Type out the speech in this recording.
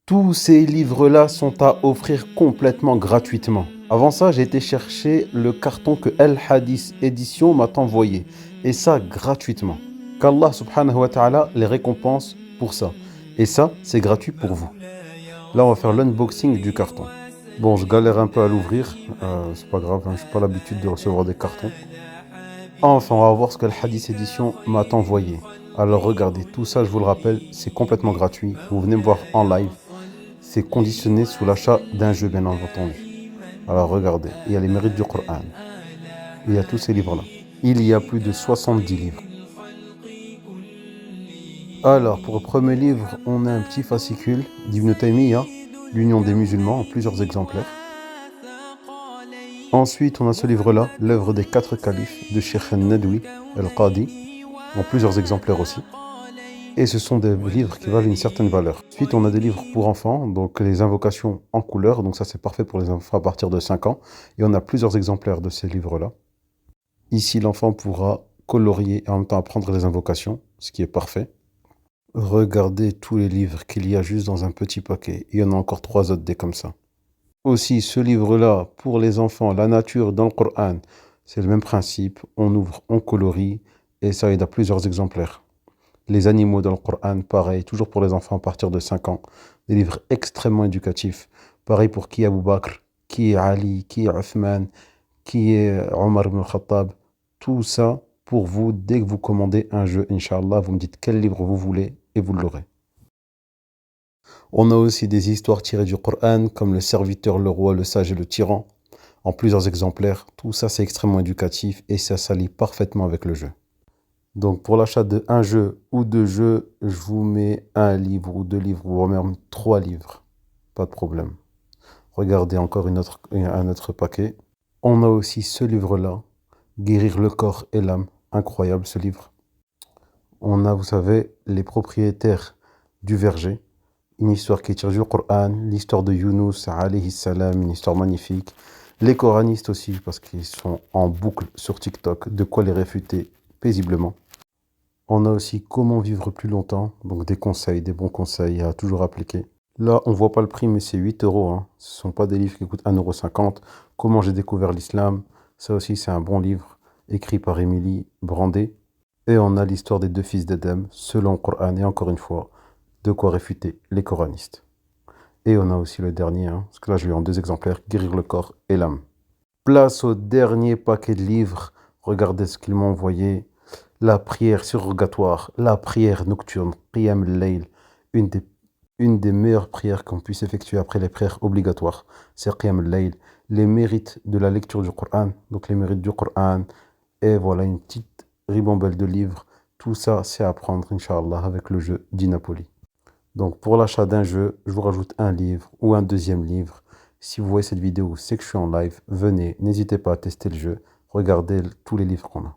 Tous ces livres-là sont à offrir complètement gratuitement. Avant ça, j'ai été chercher le carton que El Hadith Édition m'a envoyé. Et ça, gratuitement. Qu'Allah subhanahu wa ta'ala les récompense pour ça. Et ça, c'est gratuit pour vous. Là, on va faire l'unboxing du carton. Bon, je galère un peu à l'ouvrir. C'est pas grave, hein, je n'ai pas l'habitude de recevoir des cartons. Enfin, on va voir ce que El Hadith Édition m'a envoyé. Alors regardez, tout ça, je vous le rappelle, c'est complètement gratuit. Vous venez me voir en live. C'est conditionné sous l'achat d'un jeu, bien entendu. Alors regardez, il y a les mérites du Coran. Il y a tous ces livres-là. Il y a plus de 70 livres. Alors, pour le premier livre, on a un petit fascicule d'Ibn Taymiyyah, l'Union des musulmans, en plusieurs exemplaires. Ensuite, on a ce livre-là, l'œuvre des 4 califes de Cheikh al-Nadwi al-Qadi, en plusieurs exemplaires aussi. Et ce sont des livres qui valent une certaine valeur. Ensuite, on a des livres pour enfants, donc les invocations en couleur. Donc ça, c'est parfait pour les enfants à partir de 5 ans. Et on a plusieurs exemplaires de ces livres-là. Ici, l'enfant pourra colorier et en même temps apprendre les invocations, ce qui est parfait. Regardez tous les livres qu'il y a juste dans un petit paquet. Il y en a encore 3 autres des comme ça. Aussi, ce livre-là, pour les enfants, la nature dans le Coran, c'est le même principe. On ouvre, on colorie, et ça aide à plusieurs exemplaires. Les animaux dans le Coran, pareil, toujours pour les enfants à partir de 5 ans. Des livres extrêmement éducatifs. Pareil pour qui est Abu Bakr, qui est Ali, qui est Uthman, qui est Omar ibn Khattab. Tout ça pour vous, dès que vous commandez un jeu, Inch'Allah, vous me dites quel livre vous voulez et vous l'aurez. On a aussi des histoires tirées du Coran, comme le serviteur, le roi, le sage et le tyran, en plusieurs exemplaires. Tout ça, c'est extrêmement éducatif et ça s'allie parfaitement avec le jeu. Donc pour l'achat de un jeu ou 2 jeux, je vous mets un livre ou 2 livres ou même 3 livres. Pas de problème. Regardez encore un autre paquet. On a aussi ce livre-là, Guérir le corps et l'âme. Incroyable ce livre. On a, vous savez, les propriétaires du verger. Une histoire qui est tirée du Coran, l'histoire de Younous alayhi salam, une histoire magnifique. Les coranistes aussi, parce qu'ils sont en boucle sur TikTok, de quoi les réfuter paisiblement. On a aussi comment vivre plus longtemps, donc des conseils, des bons conseils à toujours appliquer. Là, on voit pas le prix, mais c'est 8 euros. Hein. Ce ne sont pas des livres qui coûtent 1,50 €. Comment j'ai découvert l'islam, ça aussi c'est un bon livre, écrit par Émilie Brandé. Et on a l'histoire des 2 fils d'Adam, selon le Coran, et encore une fois, de quoi réfuter les coranistes. Et on a aussi le dernier, hein, parce que là je l'ai en 2 exemplaires, Guérir le corps et l'âme. Place au dernier paquet de livres, regardez ce qu'ils m'ont envoyé. La prière surrogatoire, la prière nocturne, Qiyam al-Layl, une des meilleures prières qu'on puisse effectuer après les prières obligatoires, c'est Qiyam al-Layl. Les mérites de la lecture du Coran, donc les mérites du Coran, et voilà une petite ribambelle de livres. Tout ça, c'est à prendre, Inch'Allah, avec le jeu d'Inapoli. Donc pour l'achat d'un jeu, je vous rajoute un livre ou un deuxième livre. Si vous voyez cette vidéo, c'est que je suis en live, venez, n'hésitez pas à tester le jeu, regardez tous les livres qu'on a.